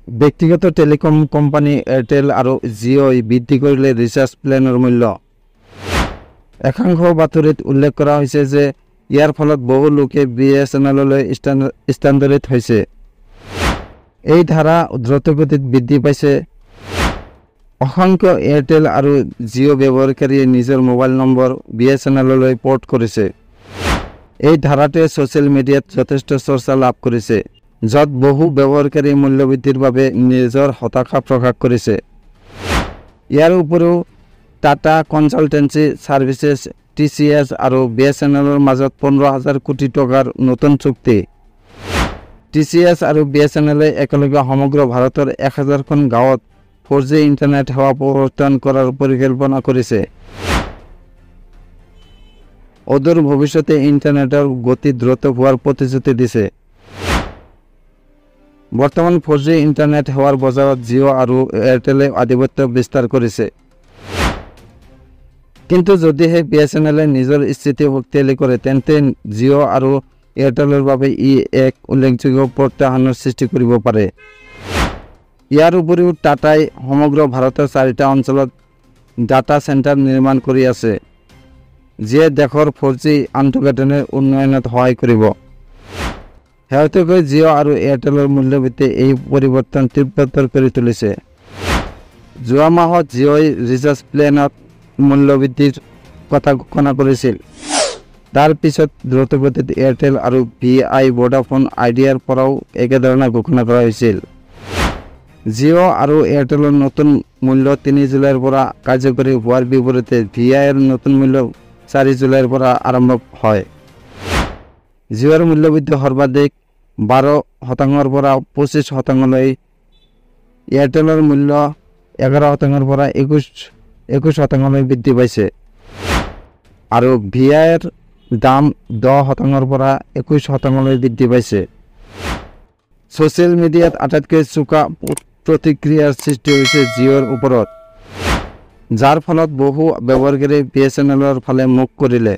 ব্যক্তিগত telecom company Airtel আৰু জিঅ'ই বৃদ্ধি কৰিলে ৰিচাৰ্জ প্লেনৰ মূল্য। একাংশ বাতৰিত উল্লেখ কৰা হৈছে যে ইয়াৰ ফলত বহু লোকে BSNLলৈ স্থানান্তৰিত হৈছে। এই ধাৰা দ্ৰুতগতিত বৃদ্ধি পাইছে। অসংখ্য এয়াৰটেল আৰু জিঅ' ব্যৱহাৰকাৰীয়ে নিজৰ মোবাইল নম্বৰ BSNLলৈ পৰ্ট কৰিছে। এই ধাৰাটোৱে ছ'চিয়েল মিডিয়াত যথেষ্ট চৰ্চা লাভ কৰিছে, য'ত বহু ব্যৱহাৰকাৰী মূল্য বৃদ্ধিৰ বাবে নিজৰ হতাশা প্ৰকাশ কৰিছে। ইয়াৰ উপৰিও টাটা কনচালটেন্সি ছাৰ্ভিচেছ TCS আৰু BSNLৰ মাজত 15,000 কোটি টকাৰ নতুন চুক্তি। TCS আৰু BSNLে একেলগে সমগ্ৰ ভাৰতৰ 1000খন গাঁৱত 4G ইণ্টাৰনেট সেৱা প্ৰৱৰ্তন কৰাৰ পৰিকল্পনা কৰিছে। অদূৰ ভৱিষ্যতে ইণ্টাৰনেটৰ গতি দ্ৰুত হোৱাৰ প্ৰতিশ্ৰুতি দিছে। বৰ্তমান 4G ইণ্টাৰনেট সেৱাৰ বজাৰত জিঅ' আৰু এয়াৰটেলে আধিপত্য বিস্তাৰ কৰিছে। কিন্তু যদিহে BSNLে নিজৰ স্থিতি শক্তিশালী কৰে, তেন্তে জিঅ' আৰু এয়াৰটেলৰ বাবে ই এক উল্লেখযোগ্য প্ৰত্যাহ্বানৰ সৃষ্টি কৰিব পাৰে। ইয়াৰ উপৰিও টাটাই সমগ্ৰ ভাৰতৰ 4টা অঞ্চলত ডাটা চেণ্টাৰ নিৰ্মাণ কৰি আছে, যিয়ে দেশৰ 4G আন্তঃগাঁথনিৰ উন্নয়নত সহায় কৰিব। শেহতীয়াকৈ জিঅ' আৰু এয়াৰটেলৰ মূল্যবৃদ্ধিয়ে এই পৰিৱৰ্তন তীব্ৰতৰ কৰি তুলিছে। যোৱা মাহত জিঅ'ই ৰিচাৰ্জ প্লেনত মূল্য বৃদ্ধিৰ কথা ঘোষণা কৰিছিল। তাৰ পিছত দ্ৰুতগতিত এয়াৰটেল আৰু VI ভোডাফোন আইডিয়াৰ পৰাও একেধৰণে ঘোষণা কৰা হৈছিল। জিঅ' আৰু এয়াৰটেলৰ নতুন মূল্য 3 জুলাইৰ পৰা কাৰ্যকৰী হোৱাৰ বিপৰীতে VIৰ নতুন মূল্য 4 জুলাইৰ পৰা আৰম্ভ হয়। জিঅ'ৰ মূল্যবৃদ্ধি সৰ্বাধিক 12% পৰা 25%লৈ, এয়াৰটেলৰ মূল্য 11% পৰা 21% বৃদ্ধি পাইছে আৰু VIৰ দাম 10% পৰা 21% বৃদ্ধি পাইছে। ছ'চিয়েল মিডিয়াত আটাইতকৈ চোকা প্ৰতিক্ৰিয়াৰ সৃষ্টি হৈছে জিঅ'ৰ ওপৰত, যাৰ ফলত বহু ব্যৱহাৰকাৰীয়ে BSNLৰ ফালে মুখ কৰিলে।